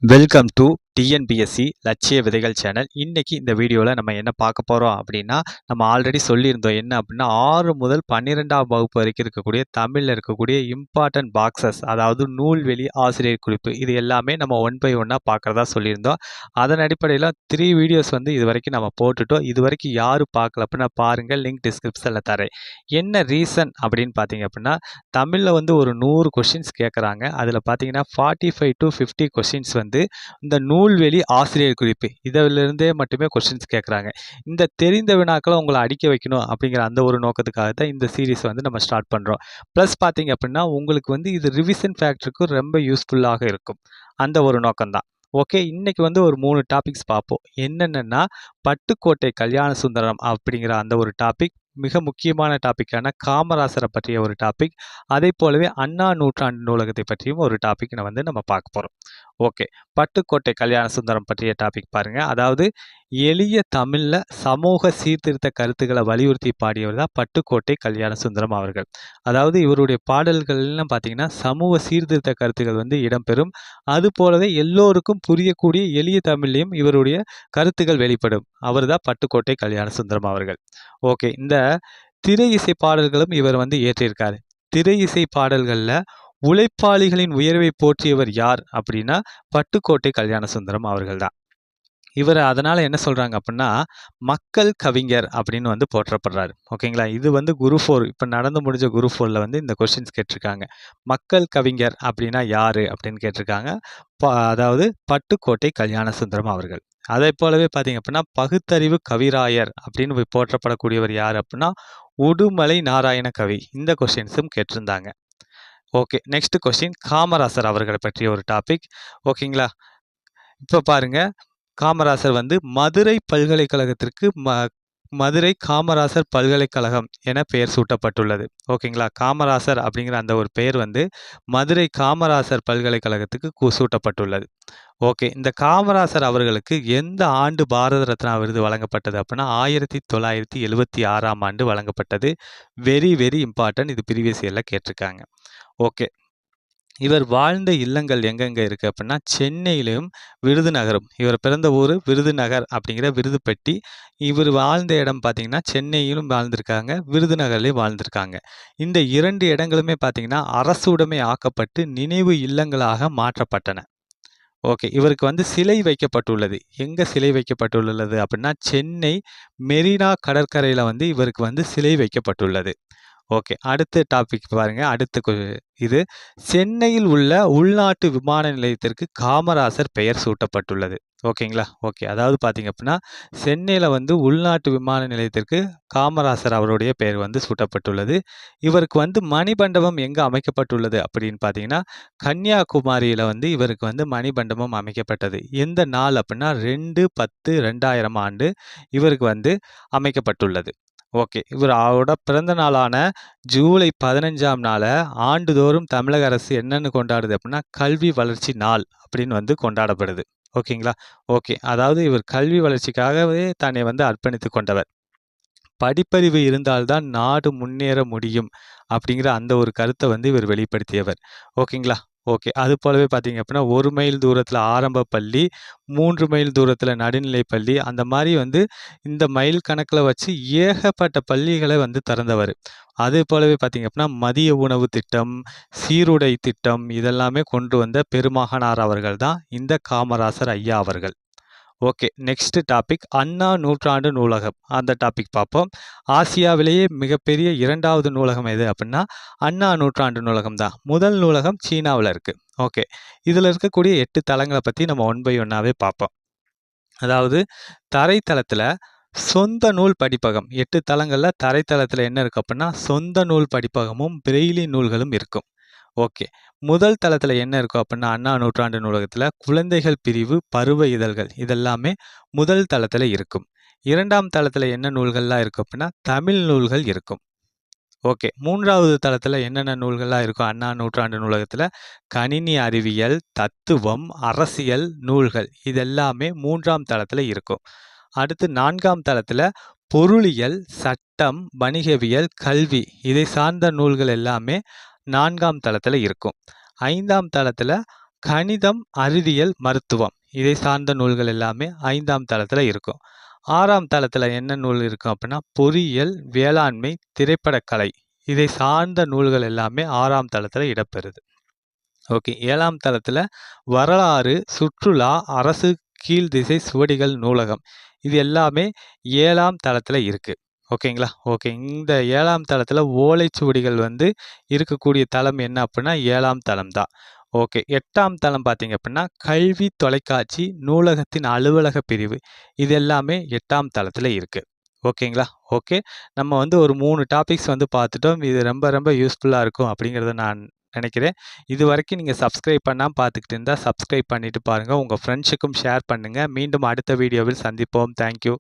Welcome to TNPSC லட்சிய விதைகள் channel. இன்னைக்கு இந்த வீடியோவில் நம்ம என்ன பார்க்க போகிறோம் அப்படின்னா, நம்ம ஆல்ரெடி சொல்லியிருந்தோம் என்ன அப்படின்னா 6 முதல் 12ஆம் வகுப்பு வரைக்கும் இருக்கக்கூடிய தமிழில் இருக்கக்கூடிய இம்பார்ட்டன்ட் பாக்ஸஸ், அதாவது நூல்வெளி, ஆசிரியர் குறிப்பு, இது எல்லாமே நம்ம ஒன் பை ஒன்னாக பார்க்குறதா சொல்லியிருந்தோம். அதன் அடிப்படையில் 3 வீடியோஸ் வந்து இது வரைக்கும் நம்ம போட்டுட்டோம். இது வரைக்கும் யாரும் பார்க்கல அப்படின்னா பாருங்கள், லிங்க் டிஸ்கிரிப்ஷனில் தரேன். என்ன ரீசன் அப்படின்னு பார்த்தீங்க அப்படின்னா, தமிழில் வந்து ஒரு 100 கொஷின்ஸ் கேட்குறாங்க. அதில் பார்த்தீங்கன்னா 45 to 50 கொஷின்ஸ் வந்து இந்த நூல்வெளி, ஆசிரியர் குறிப்பு இதிலிருந்தே மட்டுமே கொஸ்டின்ஸ் கேட்குறாங்க. இந்த தெரிந்த வினாக்களை உங்களை அடிக்க வைக்கணும் அப்படிங்கிற அந்த ஒரு நோக்கத்துக்காக தான் இந்த சீரீஸ் வந்து நம்ம ஸ்டார்ட் பண்ணுறோம். ப்ளஸ் பார்த்தீங்க அப்படின்னா உங்களுக்கு வந்து இது ரிவிஷன் ஃபேக்டருக்கு ரொம்ப யூஸ்ஃபுல்லாக இருக்கும். அந்த ஒரு நோக்கம்தான். ஓகே, இன்னைக்கு வந்து ஒரு 3 டாபிக்ஸ் பார்ப்போம். என்னென்னா, பட்டுக்கோட்டை கல்யாண சுந்தரம் அப்படிங்கிற அந்த ஒரு டாபிக், மிக முக்கியமான டாப்பிக்கான காமராசரை பற்றிய ஒரு டாபிக், அதே போலவே அண்ணா நூற்றாண்டு நூலகத்தை பற்றியும் ஒரு டாபிக் வந்து நம்ம பார்க்க போகிறோம். ஓகே, பட்டுக்கோட்டை கல்யாண சுந்தரம் பற்றிய டாபிக் பாருங்க. அதாவது எளிய தமிழ்ல சமூக சீர்திருத்த கருத்துக்களை வலியுறுத்தி பாடியவர் தான் பட்டுக்கோட்டை கல்யாண சுந்தரம் அவர்கள். அதாவது இவருடைய பாடல்கள்லாம் பார்த்தீங்கன்னா சமூக சீர்திருத்த கருத்துக்கள் வந்து இடம்பெறும். அது போலவே எல்லோருக்கும் புரியக்கூடிய எளிய தமிழ்லையும் இவருடைய கருத்துக்கள் வெளிப்படும். அவர் தான் பட்டுக்கோட்டை கல்யாண சுந்தரம் அவர்கள். ஓகே, இந்த திரை இசை பாடல்களும் இவர் வந்து இயற்றியிருக்காரு. திரை இசை பாடல்கள்ல உழைப்பாளிகளின் உயர்வை போற்றியவர் யார் அப்படின்னா பட்டுக்கோட்டை கல்யாண சுந்தரம் அவர்கள் தான். இவர் அதனால என்ன சொல்றாங்க அப்படின்னா மக்கள் கவிஞர் அப்படின்னு வந்து போற்றப்படுறாரு. ஓகேங்களா, இது வந்து குரு 4 இப்போ நடந்து முடிஞ்ச குரு 4ல வந்து இந்த கொஸ்டின்ஸ் கேட்டிருக்காங்க. மக்கள் கவிஞர் அப்படின்னா யாரு அப்படின்னு கேட்டிருக்காங்க. அதாவது பட்டுக்கோட்டை கல்யாண சுந்தரம் அவர்கள். அதே போலவே பார்த்தீங்க அப்படின்னா பகுத்தறிவு கவிராயர் அப்படின்னு போற்றப்படக்கூடியவர் யார் அப்படின்னா உடுமலை நாராயண கவி. இந்த கொஸ்டின்ஸும் கேட்டிருந்தாங்க. ஓகே, நெக்ஸ்ட் கொஸ்டின் காமராசர் அவர்களை பற்றிய ஒரு டாபிக். ஓகேங்களா, இப்போ பாருங்க, காமராசர் வந்து மதுரை பல்கலைக்கழகத்திற்கு மதுரை காமராசர் பல்கலைக்கழகம் என பெயர் சூட்டப்பட்டுள்ளது. ஓகேங்களா, காமராசர் அப்படிங்கிற அந்த ஒரு பெயர் வந்து மதுரை காமராசர் பல்கலைக்கழகத்துக்கு சூட்டப்பட்டுள்ளது. ஓகே, இந்த காமராசர் அவர்களுக்கு எந்த ஆண்டு பாரத ரத்னா விருது வழங்கப்பட்டது அப்படின்னா 1976ஆம் ஆண்டு வழங்கப்பட்டது. வெரி வெரி இம்பார்ட்டன்ட், இது ப்ரீவியஸ் இயர்ல கேட்டிருக்காங்க. ஓகே, இவர் வாழ்ந்த இல்லங்கள் எங்கெங்கே இருக்குது அப்படின்னா சென்னையிலும் விருதுநகரும். இவர் பிறந்த ஊர் விருதுநகர் அப்படிங்கிற விருதுப்பட்டி. இவர் வாழ்ந்த இடம் பார்த்தீங்கன்னா சென்னையிலும் வாழ்ந்திருக்காங்க, விருதுநகர்லேயும் வாழ்ந்திருக்காங்க. இந்த 2 இடங்களுமே பார்த்தீங்கன்னா அரசுடைமை ஆக்கப்பட்டு நினைவு இல்லங்களாக மாற்றப்பட்டன. ஓகே, இவருக்கு வந்து சிலை வைக்கப்பட்டுள்ளது. எங்கே சிலை வைக்கப்பட்டுள்ளது அப்படின்னா சென்னை மெரினா கடற்கரையில் வந்து இவருக்கு வந்து சிலை வைக்கப்பட்டுள்ளது. ஓகே, அடுத்த டாபிக் பாருங்க. இது சென்னையில் உள்ள உள்நாட்டு விமான நிலையத்திற்கு காமராசர் பெயர் சூட்டப்பட்டுள்ளது. ஓகேங்களா, ஓகே, அதாவது பார்த்தீங்க அப்படின்னா சென்னையில் வந்து உள்நாட்டு விமான நிலையத்திற்கு காமராசர் அவருடைய பெயர் வந்து சூட்டப்பட்டுள்ளது. இவருக்கு வந்து மணிமண்டபம் எங்கே அமைக்கப்பட்டுள்ளது அப்படின்னு பார்த்தீங்கன்னா கன்னியாகுமரியில் வந்து இவருக்கு வந்து மணிமண்டபம் அமைக்கப்பட்டது. எந்த நாள் அப்படின்னா 2/10/2000 ஆண்டு இவருக்கு வந்து அமைக்கப்பட்டுள்ளது. ஓகே, இவரோட பிறந்த நாளான ஜூலை 15ஆம் நாளை ஆண்டுதோறும் தமிழக அரசு என்னன்னு கொண்டாடுது அப்படின்னா கல்வி வளர்ச்சி நாள் அப்படின்னு வந்து கொண்டாடப்படுது. ஓகேங்களா, ஓகே, அதாவது இவர் கல்வி வளர்ச்சிக்காகவே தன்னை வந்து அர்ப்பணித்து கொண்டவர். படிப்பறிவு இருந்தால்தான் நாடு முன்னேற முடியும் அப்படிங்கிற அந்த ஒரு கருத்தை வந்து இவர் வெளிப்படுத்தியவர். ஓகேங்களா, ஓகே, அது போலவே பார்த்தீங்க அப்படின்னா 1 மைல் தூரத்தில் ஆரம்ப பள்ளி, 3 மைல் தூரத்தில் நடுநிலை பள்ளி, அந்த மாதிரி வந்து இந்த மைல் கணக்கில் வச்சு ஏகப்பட்ட பள்ளிகளை வந்து திறந்தவர். அதே போலவே பார்த்தீங்க அப்படின்னா மதிய உணவு திட்டம், சீருடை திட்டம் இதெல்லாமே கொண்டு வந்த பெருமகனார் அவர்கள் தான் இந்த காமராசர் ஐயா அவர்கள். ஓகே, நெக்ஸ்ட் டாபிக் அண்ணா நூற்றாண்டு நூலகம். அந்த டாபிக் பார்ப்போம். ஆசியாவிலேயே மிகப்பெரிய 2வது நூலகம் எது அப்படின்னா அண்ணா நூற்றாண்டு நூலகம் தான். முதல் நூலகம் சீனாவில் இருக்குது. ஓகே, இதில் இருக்கக்கூடிய 8 தளங்களை பற்றி நம்ம ஒன் பை ஒன்னாகவே பார்ப்போம். அதாவது தரைத்தளத்தில் சொந்த நூல் படிப்பகம், 8 தளங்களில் தரைத்தளத்தில் என்ன இருக்குது அப்படின்னா சொந்த நூல் படிப்பகமும் பிரெய்லி நூல்களும் இருக்கும். ஓகே, முதல் தளத்தில் என்ன இருக்கும் அப்படின்னா அண்ணா நூற்றாண்டு நூலகத்தில் குழந்தைகள் பிரிவு, பருவ இதழ்கள் இதெல்லாமே முதல் தளத்தில் இருக்கும். 2ஆம் தளத்தில் என்ன நூல்கள்லாம் இருக்கும் அப்படின்னா தமிழ் நூல்கள் இருக்கும். ஓகே, 3வது தளத்தில் என்னென்ன நூல்கள்லாம் இருக்கும் அண்ணா நூற்றாண்டு நூலகத்தில் கணினி அறிவியல், தத்துவம், அரசியல் நூல்கள் இதெல்லாமே 3ஆம் தளத்தில் இருக்கும். அடுத்து 4ஆம் தளத்தில் பொருளியல், சட்டம், வணிகவியல், கல்வி இதை சார்ந்த நூல்கள் எல்லாமே 4ஆம் தளத்தில் இருக்கும். 5ஆம் தளத்தில் கணிதம், அறிவியல், மருத்துவம் இதை சார்ந்த நூல்கள் எல்லாமே 5ஆம் தளத்துல இருக்கும். 6ஆம் தளத்துல என்ன நூல் இருக்கும் அப்படின்னா, பொறியியல், வேளாண்மை, திரைப்படக்கலை இதை சார்ந்த நூல்கள் எல்லாமே 6ஆம் தளத்துல இடம்பெறுது. ஓகே. 7ஆம் தளத்துல வரலாறு, சுற்றுலா, அரசு கீழ்திசை சுவடிகள் நூலகம் இது எல்லாமே 7ஆம் தளத்துல இருக்கு. ஓகேங்களா? ஓகே. இந்த 7ஆம் தளத்துல ஓலைச்சுவடிகள் இருக்கக்கூடிய தளம் என்ன அப்படின்னா 7ஆம் தளம் தான். ஓகே. 8ஆம் தளம் பார்த்தீங்க அப்படின்னா, கல்வி தொலைக்காட்சி, நூலகத்தின் அலுவலக பிரிவு இது எல்லாமே 8ஆம் தளத்துல இருக்கு. ஓகேங்களா? ஓகே. நம்ம ஒரு 3 டாபிக்ஸ் பார்த்துட்டோம். இது ரொம்ப ரொம்ப யூஸ்ஃபுல்லா இருக்கும் அப்படிங்கிறத நான் நினைக்கிறேன். இதுவரைக்கும் நீங்க சப்ஸ்கிரைப் பண்ணாம பார்த்துக்கிட்டு இருந்தா, சப்ஸ்கிரைப் பண்ணிட்டு பாருங்க. உங்க ஃப்ரெண்ட்ஸுக்கும் ஷேர் பண்ணுங்க. மீண்டும் அடுத்த வீடியோவில் சந்திப்போம். Thank you.